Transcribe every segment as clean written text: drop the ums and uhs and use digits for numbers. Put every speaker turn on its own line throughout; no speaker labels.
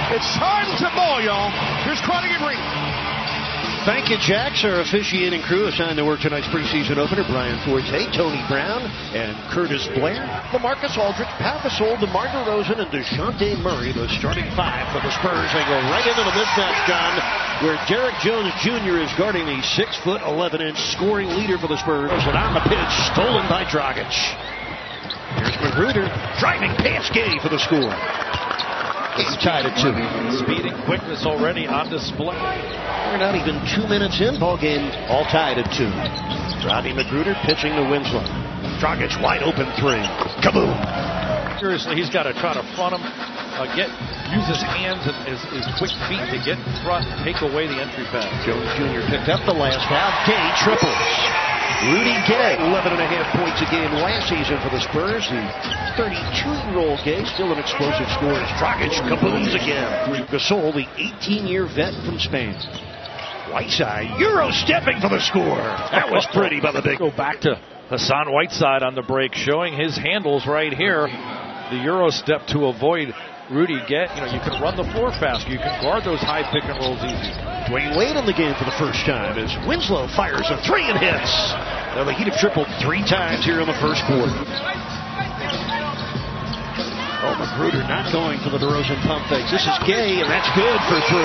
It's time to ball, y'all. Here's Cronigan Reed.
Thank you, Jacks. Our officiating crew assigned to work tonight's preseason opener: Brian Forte, Tony Brown, and Curtis Blair. LaMarcus Aldridge, Pat Gasol, DeMar DeRozan, and DeJounte Murray, the starting five for the Spurs. They go right into the mismatch, John, where Derek Jones Jr. is guarding the 6'11" scoring leader for the Spurs. And on the pitch, stolen by Dragic. Here's Magruder, driving past Gay for the score. Game tied at 2.
Speed and quickness already on display.
We're not even 2 minutes in. Ball game all tied at 2. Rodney Magruder pitching to Winslow. Dragic wide open 3. Kaboom!
Seriously, he's got to try to front him, use his hands and his quick feet to get in front and take away the entry pass.
Jones Jr. picked up the last half. Gay triples. Rudy Gay, 11.5 points a game last season for the Spurs. The 32-year-old Gay, still an explosive scorer. Dragic kabooms again. Gasol, the 18-year vet from Spain. Whiteside, Euro stepping for the score. That was pretty by the big.
Go back to Hassan Whiteside on the break, showing his handles right here. The Euro step to avoid Rudy Gay. You can run the floor faster. You can guard those high pick and rolls easy.
Dwayne Wade in the game for the first time as Winslow fires a 3 and hits. Now the Heat have tripled 3 times here in the first quarter. Oh, Magruder not going for the DeRozan pump fakes. This is Gay, and that's good for 3.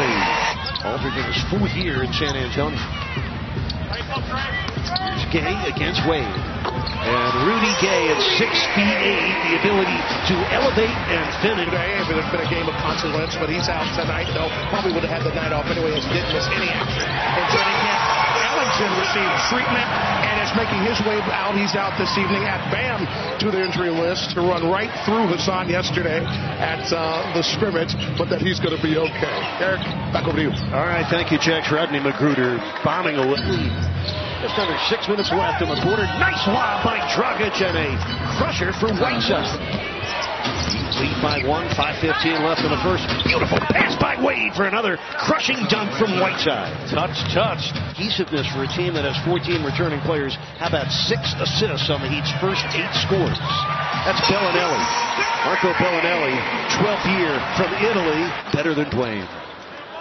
Aldridge in his 4th year in San Antonio. Here's Gay against Wade. And Rudy Gay at 6'8", the ability to elevate and finish.
It's been a game of consequence, but he's out tonight, though. Probably would have had the night off anyway, as he didn't miss any action in training camp. Ellington received treatment and is making his way out. He's out this evening at Bam to the injury list to run right through Hassan yesterday at the scrimmage, but that he's going to be okay. Eric, back over to you.
All right, thank you, Jack. Rodney Magruder bombing a lead. Just under 6 minutes left in the quarter. Nice lob by Dragic and a crusher for Whiteside. Lead by 1, 5:15 left in the first. Beautiful pass by Wade for another crushing dunk from Whiteside.
Touch.
Cohesiveness for a team that has 14 returning players. How about 6 assists on the Heat's first 8 scores? That's Bellinelli. Marco Bellinelli, 12th year from Italy. Better than Dwayne.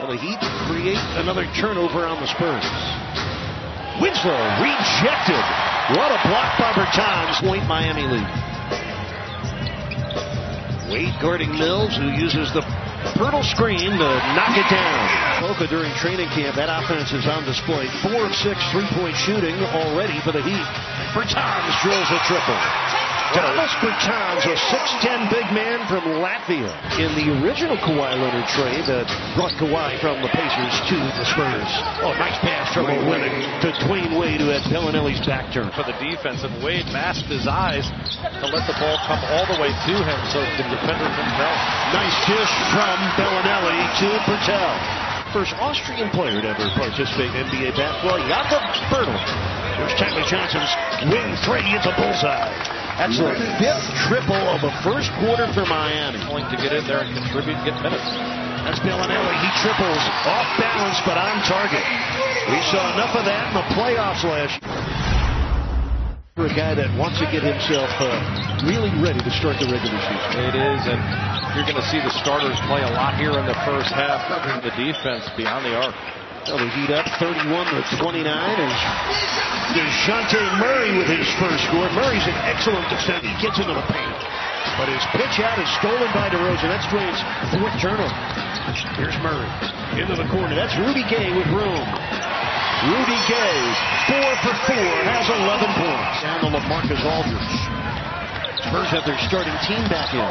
Well, the Heat create another turnover on the Spurs. Winslow rejected. What a block by Bertans. Point Miami lead. Wade guarding Mills, who uses the Pirtle screen to knock it down. Boca during training camp. That offense is on display. 4 of 6 3-point shooting already for the Heat. Bertans drills a triple. Thomas Bertans, a 6'10" big man from Latvia. In the original Kawhi Leonard trade that brought Kawhi from the Pacers to the Spurs. Oh, nice pass from Olynyk to Dwayne Wade, who had Bellinelli's back turn.
For the defense, and Wade masked his eyes to let the ball come all the way to him so the defender couldn't tell.
Nice dish from Bellinelli to Bertel. First Austrian player to ever participate in NBA basketball, Jakob Poeltl. There's Tyler Johnson's wing 3. It's a bullseye. That's the 5th triple of the first quarter for Miami.
Going to get in there and contribute and get minutes.
That's Bellinelli. He triples off balance but on target. We saw enough of that in the playoffs last year. For a guy that wants to get himself really ready to start the regular season.
It is, and you're going to see the starters play a lot here in the first half. The defense beyond the arc.
Well, the Heat up 31-29 as DeJounte Murray with his first score. Murray's an excellent defender. He gets into the paint. But his pitch out is stolen by DeRozan. That's Dwayne's 4th turnover. Here's Murray into the corner. That's Rudy Gay with room. Rudy Gay, 4 for 4, has 11 points. Down to LaMarcus Aldridge. Spurs have their starting team back in.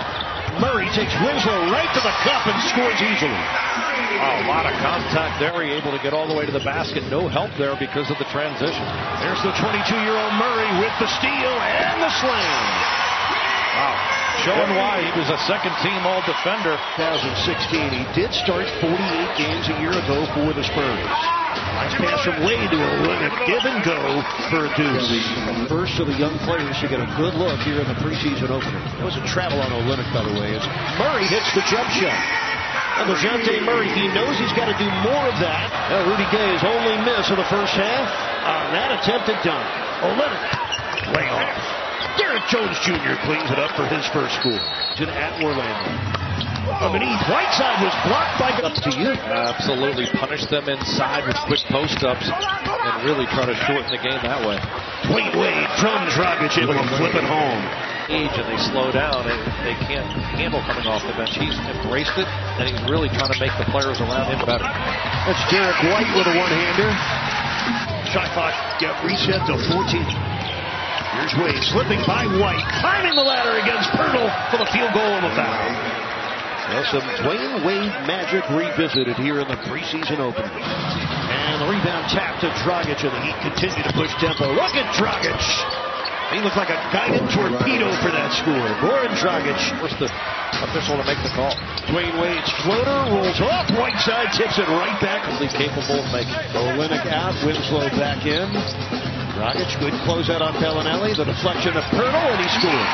Murray takes Winslow right to the cup and scores easily.
A lot of contact there. He able to get all the way to the basket. No help there because of the transition.
There's the 22-year-old Murray with the steal and the slam.
Wow. Showing why he was a second-team All-Defender.
2016, he did start 48 games a year ago for the Spurs. Nice pass from Wade to Olynyk. Give and go for a deuce. First of the young players to get a good look here in the preseason opener. It was a travel on Olynyk, by the way, as Murray hits the jump shot. And DeJounte Murray, he knows he's got to do more of that. Rudy Gay's only miss in the first half on that attempted dunk. Olynyk, way off. Derek Jones Jr. cleans it up for his first score. At Orlando. Underneath, Whiteside was blocked by... Up to you.
Absolutely. Punish them inside with quick post-ups and really try to shorten the game that way.
Wade from Dragic, able to flip it home.
And they slow down and they can't handle coming off the bench. He's embraced it and he's really trying to make the players around him better.
That's Derek White with a one-hander. Shot clock get reset to 14. Here's Wade slipping by White, climbing the ladder against Pirtle for the field goal and the foul. Well, some Dwayne Wade magic revisited here in the preseason opener. And the rebound tap to Dragic, and the Heat continue to push tempo. Look at Dragic. He looked like a guided torpedo for that score. Goran Dragic.
Where's the official to make the call?
Dwayne Wade's floater rolls off. Whiteside tips it right back.
He's capable of making it.
Olynyk out. Winslow back in. Dragic, good closeout on Bellinelli. The deflection of Pirtle, and he scores.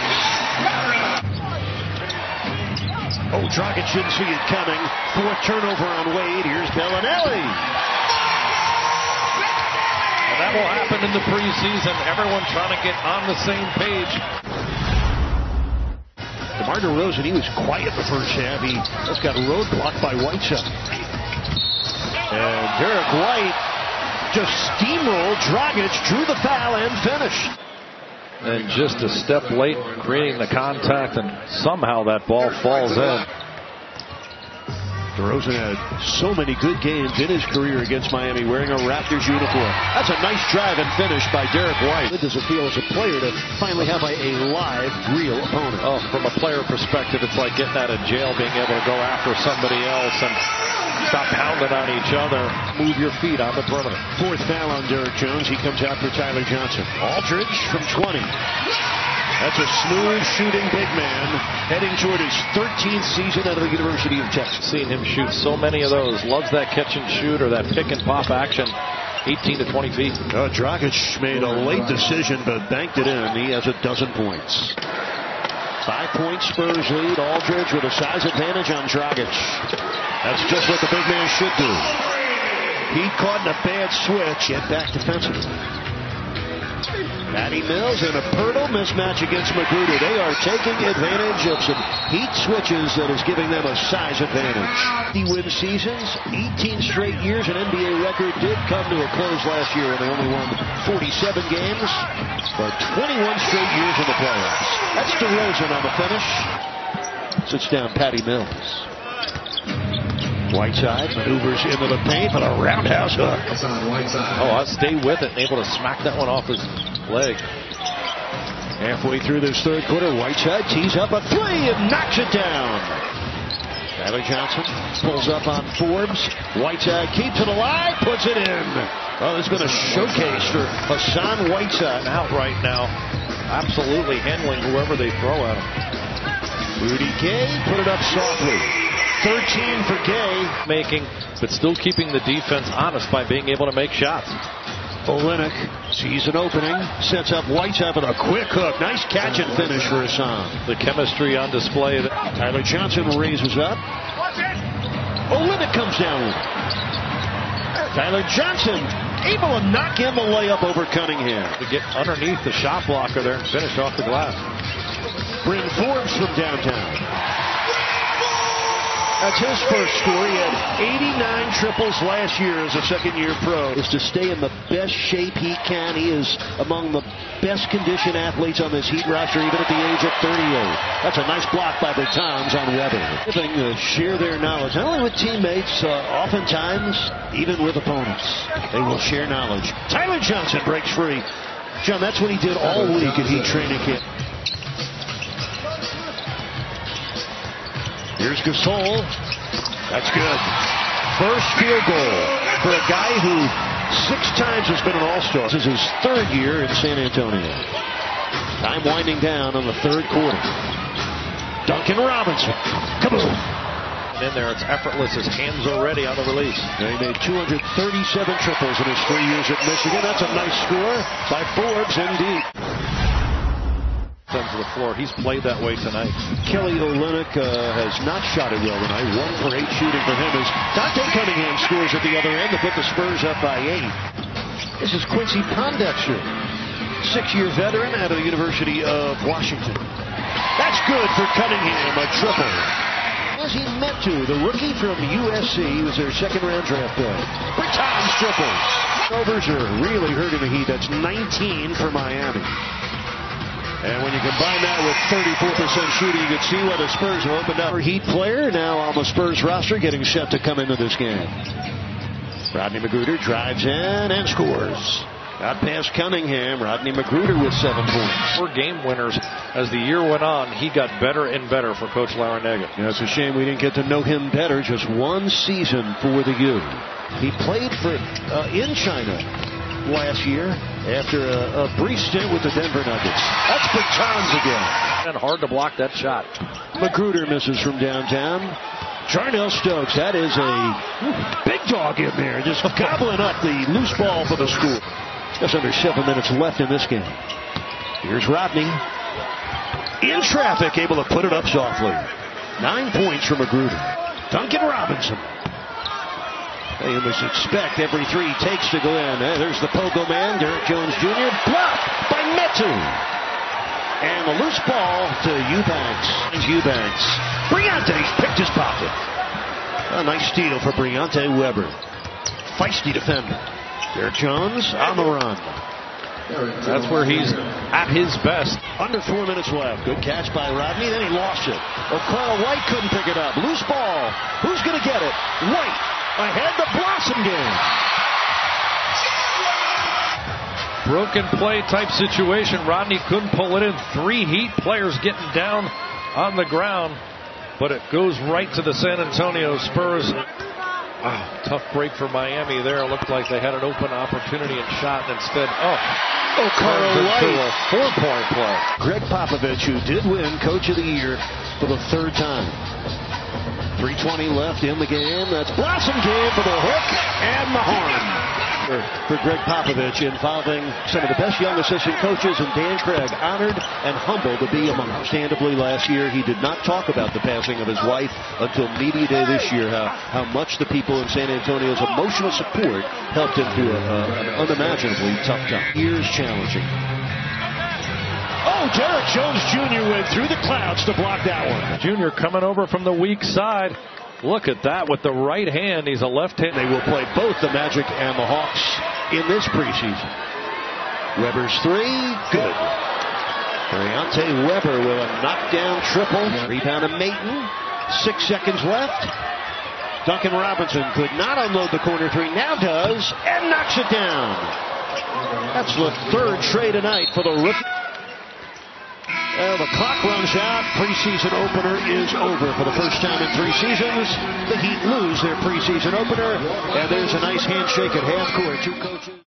Oh, Dragic didn't see it coming. Fourth turnover on Wade. Here's Bellinelli.
That will happen in the preseason. Everyone trying to get on the same page.
DeMar DeRozan, he was quiet the first half. He just got roadblocked by Whiteside. And Derek White just steamrolled Dragic, drew the foul, and finished.
And just a step late, creating the contact, and somehow that ball falls in.
DeRozan had so many good games in his career against Miami wearing a Raptors uniform. That's a nice drive and finish by Derek White. What does it feel as a player to finally have a live, real opponent?
Oh, from a player perspective, it's like getting out of jail, being able to go after somebody else and stop pounding on each other. Move your feet on the perimeter.
Fourth foul on Derek Jones. He comes out for Tyler Johnson. Aldridge from 20. That's a smooth shooting big man heading toward his 13th season out of the University of Texas.
Seen him shoot so many of those. Loves that catch and shoot or that pick and pop action. 18 to 20 feet.
Dragic made a late decision but banked it in. He has a dozen points. 5-point Spurs lead. Aldridge with a size advantage on Dragic. That's just what the big man should do. He caught in a bad switch. Get back defensively. Patty Mills and a Pirtle mismatch against Magruder. They are taking advantage of some Heat switches that is giving them a size advantage. 50-win seasons, 18 straight years. An NBA record did come to a close last year, and they only won 47 games, but 21 straight years in the playoffs. That's DeRozan on the finish. Sits down Patty Mills. Whiteside maneuvers into the paint for a roundhouse hook.
Oh, I'll stay with it and able to smack that one off his leg.
Halfway through this third quarter, Whiteside tees up a three and knocks it down. Tyler Johnson pulls up on Forbes. Whiteside keeps it alive, puts it in. Oh, there's been a showcase for Hassan Whiteside.
Out right now. Absolutely handling whoever they throw at him.
Rudy Gay put it up softly. 13 for Gay.
Making, but still keeping the defense honest by being able to make shots.
Olynyk sees an opening, sets up Whiteside with a quick hook. Nice catch and finish for Hassan.
The chemistry on display.
Tyler Johnson raises up. Olynyk comes down. Tyler Johnson able to knock in the layup over Cunningham.
To get underneath the shot blocker there and finish off the glass.
Bryn Forbes from downtown. That's his first score. He had 89 triples last year as a second-year pro. Is to stay in the best shape he can. He is among the best conditioned athletes on this Heat roster, even at the age of 38. That's a nice block by Bertans on Weber. To share their knowledge, not only with teammates, oftentimes even with opponents. They will share knowledge. Tyler Johnson breaks free. John, that's what he did all week at Heat training camp. Here's Gasol. That's good. First field goal for a guy who 6 times has been an All-Star. This is his third year in San Antonio. Time winding down on the third quarter. Duncan Robinson. Kaboom.
In there, it's effortless. His hands are ready on the release.
He made 237 triples in his 3 years at Michigan. That's a nice score by Forbes indeed.
To the floor. He's played that way tonight.
Kelly Olynyk has not shot it well tonight. 1 for 8 shooting for him as Dante Cunningham scores at the other end to put the Spurs up by 8. This is Quincy Pondexter, 6-year veteran out of the University of Washington. That's good for Cunningham, a triple. Chimezie Metu, the rookie from USC, was their second-round draft pick. Bertans triples. Overs are really hurting the Heat. That's 19 for Miami. And when you combine that with 34% shooting, you can see why the Spurs have opened up. Heat player now on the Spurs roster getting set to come into this game. Rodney McGruder drives in and scores. Out past Cunningham. Rodney McGruder with 7 points.
4 game winners. As the year went on, he got better and better for Coach Larrañaga.
Yeah, it's a shame we didn't get to know him better. Just 1 season for the U. He played for in China last year after a brief stint with the Denver Nuggets. That's Bertans again.
And hard to block that shot.
McGruder misses from downtown. Jarnell Stokes, that is a big dog in there, just gobbling up the loose ball for the school. Just under 7 minutes left in this game. Here's Rodney. In traffic, able to put it up softly. 9 points from McGruder. Duncan Robinson. You must expect every 3 he takes to go in. There's the pogo man, Derek Jones Jr. Blocked by Metu. And the loose ball to Eubanks. Briante's picked his pocket. A nice steal for Briante Weber. Feisty defender. Derek Jones on the run.
That's where he's at his best.
Under 4 minutes left. Good catch by Rodney. Then he lost it. Carl White couldn't pick it up. Loose ball. Who's going to get it? White ahead the Blossom game.
Broken play type situation. Rodney couldn't pull it in. 3 Heat players getting down on the ground. But it goes right to the San Antonio Spurs. Tough break for Miami there. Looked like they had an open opportunity and shot, and instead,
Carl White.
A 4-point play.
Greg Popovich, who did win Coach of the Year for the 3rd time. 3:20 left in the game. That's Blossom game for the hook and the horn. For Greg Popovich, involving some of the best young assistant coaches, and Dan Craig, honored and humbled to be among them. Understandably, last year he did not talk about the passing of his wife until media day this year, how much the people in San Antonio's emotional support helped him through an unimaginably tough time. Years challenging. Derek Jones Jr. went through the clouds to block that one.
Jr. coming over from the weak side. Look at that with the right hand. He's a left hand.
They will play both the Magic and the Hawks in this preseason. Weber's 3, good. Briante Weber with a knockdown triple. Rebound to Mayton. 6 seconds left. Duncan Robinson could not unload the corner 3. Now does, and knocks it down. That's the 3rd trade tonight for the rookie. The clock runs out. Preseason opener is over. For the first time in 3 seasons, the Heat lose their preseason opener. And there's a nice handshake at half court. 2 coaches.